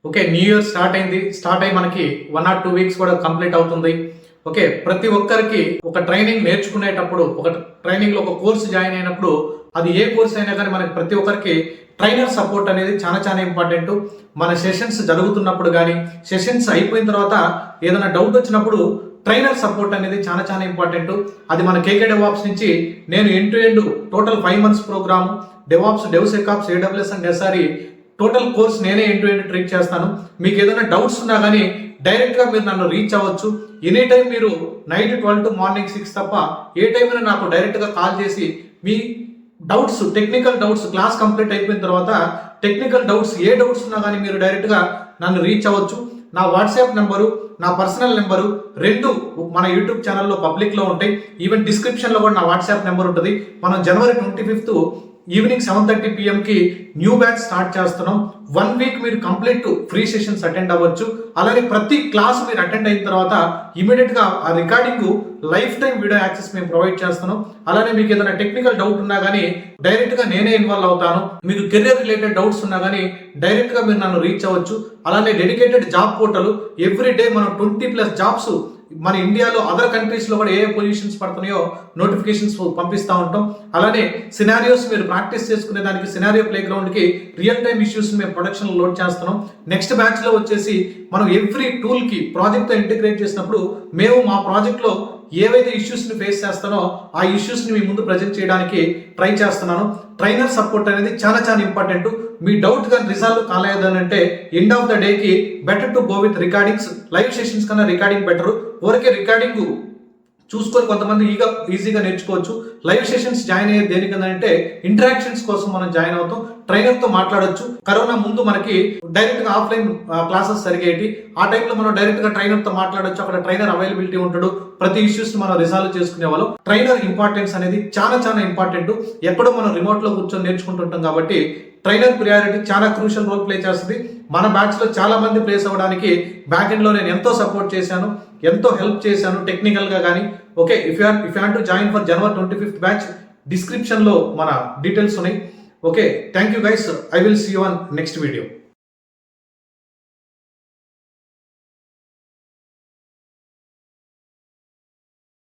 Okay, new year start అయ్యి మనకి 1 or 2 weeks కూడా కంప్లీట్ అవుతుంది. ఓకే, ప్రతి ఒక్కరికి ఒక ట్రైనింగ్ నేర్చుకునేటప్పుడు, ఒక ట్రైనింగ్ లో ఒక కోర్సు జాయిన్ అయినప్పుడు, అది ఏ కోర్స్ అయినా కానీ మనకి ప్రతి ఒక్కరికి ట్రైనర్ సపోర్ట్ అనేది చాలా చాలా ఇంపార్టెంట్. మన సెషన్స్ జరుగుతున్నప్పుడు కానీ, సెషన్స్ అయిపోయిన తర్వాత ఏదైనా డౌట్ వచ్చినప్పుడు ట్రైనర్ సపోర్ట్ అనేది చాలా చాలా ఇంపార్టెంట్. అది మన కేకే డెవాప్స్ నుంచి నేను end to end total 5 months program DevOps, DevSecOps, AWS and SRE total course నేనే ఎండ్ టు ఎండ్ ట్రీట్ చేస్తాను. మీకు ఏదైనా డౌట్స్ ఉన్నా కానీ డైరెక్ట్గా మీరు నన్ను రీచ్ అవ్వచ్చు. ఎనీ టైం మీరు నైట్ 12 to మార్నింగ్ 6 తప్ప ఏ టైమైనా నాకు డైరెక్ట్గా కాల్ చేసి మీ doubts, technical doubts, class complete అయిపోయిన తర్వాత టెక్నికల్ డౌట్స్, ఏ డౌట్స్ ఉన్నా కానీ మీరు డైరెక్ట్గా నన్ను రీచ్ అవ్వచ్చు. నా వాట్సాప్ నెంబరు, నా పర్సనల్ నెంబరు రెండు మన యూట్యూబ్ ఛానల్లో పబ్లిక్లో ఉంటాయి. ఈవెన్ డిస్క్రిప్షన్లో కూడా నా వాట్సాప్ నెంబర్ ఉంటుంది. మనం January 25th evening 7:30 PM new batch start చేస్తున్నాం. 1 week మీరు కంప్లీట్ ఫ్రీ సెషన్స్ అటెండ్ అవ్వచ్చు. అలాగే ప్రతి క్లాస్ మీరు అటెండ్ అయిన తర్వాత ఇమీడియట్ గా ఆ recording life time video access మేము ప్రొవైడ్ చేస్తున్నాం. అలానే మీకు ఏదైనా టెక్నికల్ డౌట్ ఉన్నా కానీ డైరెక్ట్ గా నేనే ఇన్వాల్వ్ అవుతాను. మీకు కెరియర్ రిలేటెడ్ డౌట్స్ ఉన్నా కానీ డైరెక్ట్ గా మీరు నన్ను రీచ్ అవ్వచ్చు. అలానే dedicated job portal, every day మనం 20+ జాబ్స్ మన ఇండియాలో అదర్ కంట్రీస్ లో కూడా ఏ పొజిషన్స్ పడుతున్నాయో నోటిఫికేషన్స్ పంపిస్తూ ఉంటాం. అలానే సినారియోస్ మీరు ప్రాక్టీస్ చేసుకునే దానికి సినారియో ప్లే గ్రౌండ్ కి రియల్ టైమ్ ఇష్యూస్ మేము ప్రొడక్షన్ లోడ్ చేస్తున్నాం. నెక్స్ట్ బ్యాచ్ లో వచ్చేసి మనం ఎవ్రీ టూల్ కి ప్రాజెక్ట్ తో ఇంటిగ్రేట్ చేసినప్పుడు మేము మా ప్రాజెక్ట్ లో ఏవైతే ఇష్యూస్ ని ఫేస్ చేస్తానో ఆ ఇష్యూస్ ని మీ ముందు ప్రజెంట్ చేయడానికి ట్రై చేస్తున్నాను. ట్రైనర్ సపోర్ట్ అనేది చాలా చాలా ఇంపార్టెంట్. మీ డౌట్ కానీ రిజాల్వ్ కాలేదనంటే ఎండ్ ఆఫ్ ద డేకి better to go with recordings. Live sessions కన్నా రికార్డింగ్ బెటర్. ఊరికే రికార్డింగ్ చూసుకొని కొంతమంది ఈజీగా నేర్చుకోవచ్చు. లైవ్ సెషన్స్ జాయిన్ అయ్యేది దేనికంటే ఇంటరాక్షన్స్ కోసం మనం జాయిన్ అవుతాం. ట్రైనర్ తో మాట్లాడొచ్చు. కరోనా ముందు మనకి డైరెక్ట్ గా ఆఫ్లైన్ క్లాసెస్ జరిగేటి. ఆ టైంలో మనం డైరెక్ట్ గా ట్రైనర్ తో మాట్లాడొచ్చు. అక్కడ ట్రైనర్ అవైలబిలిటీ ఉంటాడు. ప్రతి ఇష్యూస్ మనం రిజాల్వ్ చేసుకునే వాళ్ళం. ట్రైనర్ ఇంపార్టెన్స్ అనేది చాలా చాలా ఇంపార్టెంట్. ఎక్కడో మనం రిమోట్ లో కూర్చొని నేర్చుకుంటుంటాం కాబట్టి ట్రైనర్ ప్రియారిటీ చాలా క్రూషియల్ రోల్ ప్లే చేస్తుంది. మన బ్యాచ్ లో చాలా మంది ప్లేస్ అవ్వడానికి బ్యాక్ ఎండ్ లో నేను ఎంతో సపోర్ట్ చేశాను, ఎంతో హెల్ప్ చేశాను టెక్నికల్ గా కానీ. Okay, if you want to join for January 25th batch, description లో మన డీటెయిల్స్ ఉన్నాయి. Okay, thank you guys. I will see you on next video.